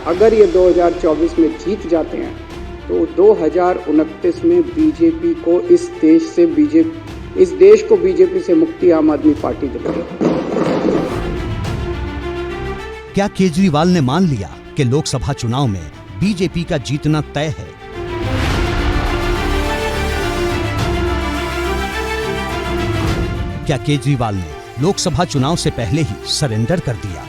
अगर ये 2024 में जीत जाते हैं तो 2029 में बीजेपी को इस देश को बीजेपी से मुक्ति आम आदमी पार्टी दिलाएगी। क्या केजरीवाल ने मान लिया कि लोकसभा चुनाव में बीजेपी का जीतना तय है? क्या केजरीवाल ने लोकसभा चुनाव से पहले ही सरेंडर कर दिया?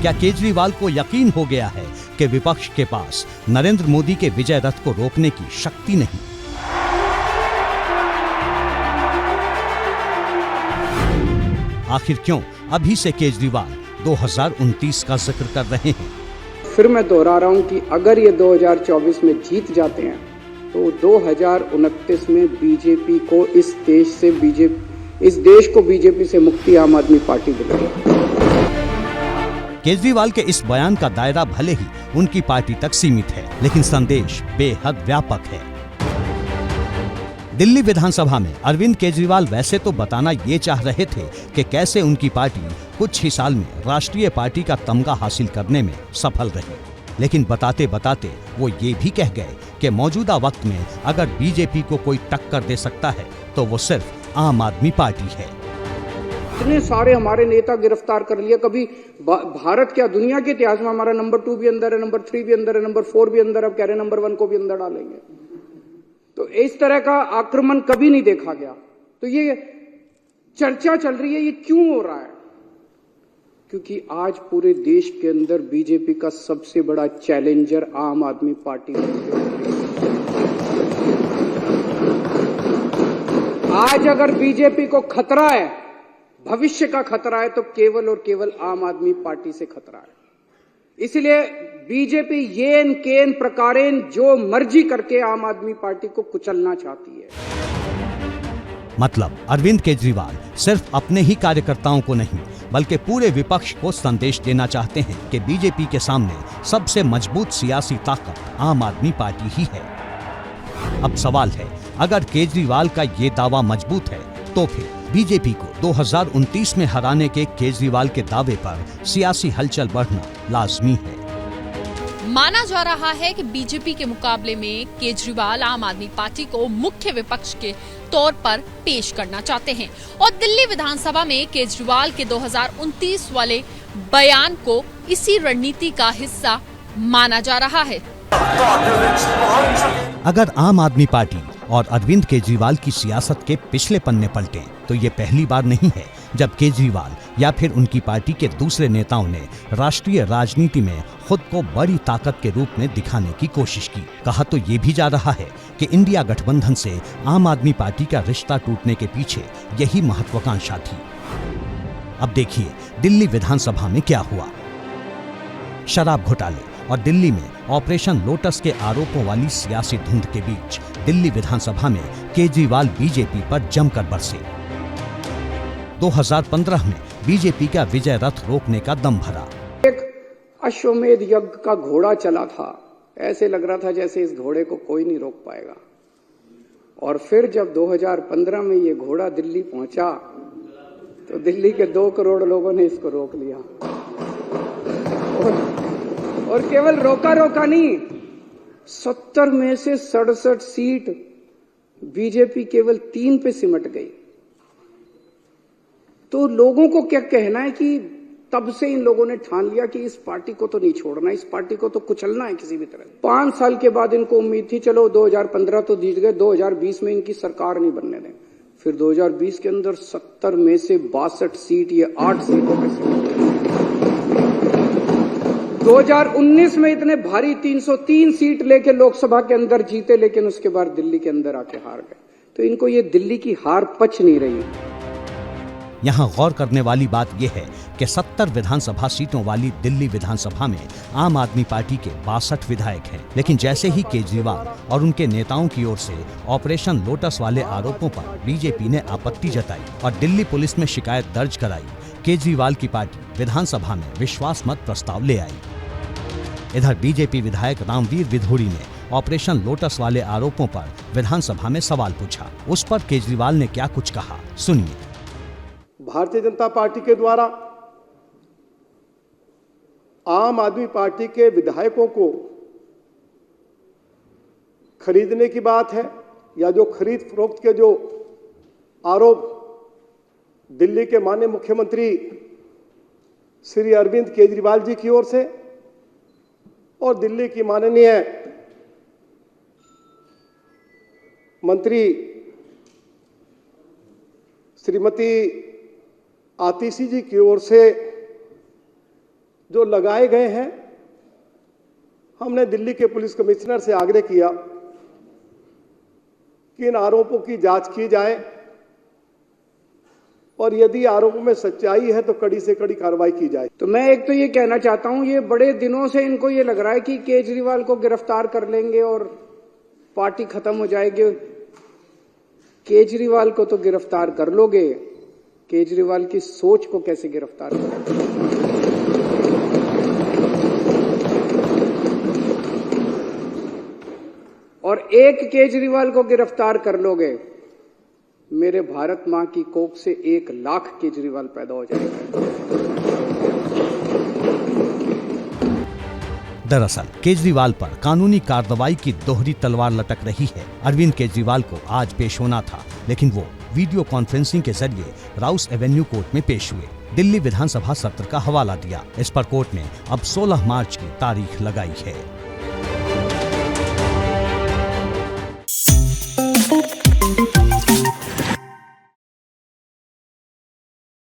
क्या केजरीवाल को यकीन हो गया है कि विपक्ष के पास नरेंद्र मोदी के विजय रथ को रोकने की शक्ति नहीं? आखिर क्यों अभी से केजरीवाल 2029 का जिक्र कर रहे हैं? फिर मैं दोहरा रहा हूं कि अगर ये 2024 में जीत जाते हैं तो 2029 में बीजेपी को इस देश को बीजेपी से मुक्ति आम आदमी पार्टी दिलाएगी। केजरीवाल के इस बयान का दायरा भले ही उनकी पार्टी तक सीमित है, लेकिन संदेश बेहद व्यापक है। दिल्ली विधानसभा में अरविंद केजरीवाल वैसे तो बताना ये चाह रहे थे कि कैसे उनकी पार्टी कुछ ही साल में राष्ट्रीय पार्टी का तमगा हासिल करने में सफल रही, लेकिन बताते बताते वो ये भी कह गए कि मौजूदा वक्त में अगर बीजेपी को कोई टक्कर दे सकता है तो वो सिर्फ आम आदमी पार्टी है। इतने सारे हमारे नेता गिरफ्तार कर लिए, कभी भारत क्या दुनिया के इतिहास में हमारा नंबर 2 भी अंदर है, नंबर 3 भी अंदर है, नंबर 4 भी अंदर है, अब कह रहे नंबर 1 को भी अंदर डालेंगे। तो इस तरह का आक्रमण कभी नहीं देखा गया। तो ये चर्चा चल रही है, ये क्यों हो रहा है? क्योंकि आज पूरे देश के अंदर बीजेपी का सबसे बड़ा चैलेंजर आम आदमी पार्टी है। आज अगर बीजेपी को खतरा है, भविष्य का खतरा है, तो केवल और केवल आम आदमी पार्टी से खतरा है। इसलिए बीजेपी येन केन प्रकारेण जो मर्जी करके आम आदमी पार्टी को कुचलना चाहती है। मतलब अरविंद केजरीवाल सिर्फ अपने ही कार्यकर्ताओं को नहीं बल्कि पूरे विपक्ष को संदेश देना चाहते हैं कि बीजेपी के सामने सबसे मजबूत सियासी ताकत आम आदमी पार्टी ही है। अब सवाल है, अगर केजरीवाल का ये दावा मजबूत है तो फिर बीजेपी को 2029 में हराने के केजरीवाल के दावे पर सियासी हलचल बढ़ना लाजमी है। माना जा रहा है कि बीजेपी के मुकाबले में केजरीवाल आम आदमी पार्टी को मुख्य विपक्ष के तौर पर पेश करना चाहते हैं और दिल्ली विधानसभा में केजरीवाल के 2029 वाले बयान को इसी रणनीति का हिस्सा माना जा रहा है। अगर आम आदमी पार्टी और अरविंद केजरीवाल की सियासत के पिछले पन्ने पलटे तो ये पहली बार नहीं है जब केजरीवाल या फिर उनकी पार्टी के दूसरे नेताओं ने राष्ट्रीय राजनीति में खुद को बड़ी ताकत के रूप में दिखाने की कोशिश की। कहा तो ये भी जा रहा है कि इंडिया गठबंधन से आम आदमी पार्टी का रिश्ता टूटने के पीछे यही महत्वाकांक्षा थी। अब देखिए दिल्ली विधानसभा में क्या हुआ। शराब घोटाले और दिल्ली में ऑपरेशन लोटस के आरोपों वाली सियासी धुंध के बीच दिल्ली विधानसभा में केजरीवाल बीजेपी पर जमकर बरसे। 2015 में बीजेपी का विजय रथ रोकने का दम भरा। एक अश्वमेध यज्ञ का घोड़ा चला था, ऐसे लग रहा था जैसे इस घोड़े को कोई नहीं रोक पाएगा। और फिर जब 2015 में ये घोड़ा दिल्ली पहुंचा तो दिल्ली के 2 करोड़ लोगों ने इसको रोक लिया। और केवल रोका नहीं, 70 में से 67 सीट बीजेपी केवल 3 पे सिमट गई। तो लोगों को क्या कहना है कि तब से इन लोगों ने ठान लिया कि इस पार्टी को तो नहीं छोड़ना, इस पार्टी को तो कुचलना है किसी भी तरह। 5 साल के बाद इनको उम्मीद थी चलो 2015 तो जीत गए, 2020 में इनकी सरकार नहीं बनने दें। फिर 2020 के अंदर 70 में से 62 सीट, ये 8 सीटों पे सिमट गई। 2019 में इतने भारी 303 सीट लेके लोकसभा के अंदर जीते, लेकिन उसके बाद दिल्ली के अंदर आके हार गए। तो इनको ये दिल्ली की हार पच नहीं रही। यहाँ गौर करने वाली बात यह है कि 70 विधानसभा सीटों वाली दिल्ली विधानसभा में आम आदमी पार्टी के 62 विधायक हैं, लेकिन जैसे ही केजरीवाल और उनके नेताओं की ओर से ऑपरेशन लोटस वाले आरोपों पर बीजेपी ने आपत्ति जताई और दिल्ली पुलिस में शिकायत दर्ज कराई, केजरीवाल की पार्टी विधानसभा में विश्वास मत प्रस्ताव ले आई। इधर बीजेपी विधायक रामवीर विधूड़ी ने ऑपरेशन लोटस वाले आरोपों पर विधानसभा में सवाल पूछा। उस पर केजरीवाल ने क्या कुछ कहा, सुनिए। भारतीय जनता पार्टी के द्वारा आम आदमी पार्टी के विधायकों को खरीदने की बात है या जो खरीद फरोख्त के जो आरोप दिल्ली के माननीय मुख्यमंत्री श्री अरविंद केजरीवाल जी की ओर से और दिल्ली की माननीय मंत्री श्रीमती आतिशी जी की ओर से जो लगाए गए हैं, हमने दिल्ली के पुलिस कमिश्नर से आग्रह किया कि इन आरोपों की जांच की जाए और यदि आरोपों में सच्चाई है तो कड़ी से कड़ी कार्रवाई की जाए। तो मैं एक तो ये कहना चाहता हूं, ये बड़े दिनों से इनको ये लग रहा है कि केजरीवाल को गिरफ्तार कर लेंगे और पार्टी खत्म हो जाएगी। केजरीवाल को तो गिरफ्तार कर लोगे, केजरीवाल की सोच को कैसे गिरफ्तार करोगे? और एक केजरीवाल को गिरफ्तार कर लोगे, मेरे भारत मां की कोख से 1 लाख केजरीवाल पैदा हो जाएगा। दरअसल केजरीवाल पर कानूनी कार्रवाई की दोहरी तलवार लटक रही है। अरविंद केजरीवाल को आज पेश होना था, लेकिन वो वीडियो कॉन्फ्रेंसिंग के जरिए राउस एवेन्यू कोर्ट में पेश हुए। दिल्ली विधानसभा सत्र का हवाला दिया। इस पर कोर्ट ने अब 16 मार्च की तारीख लगाई है।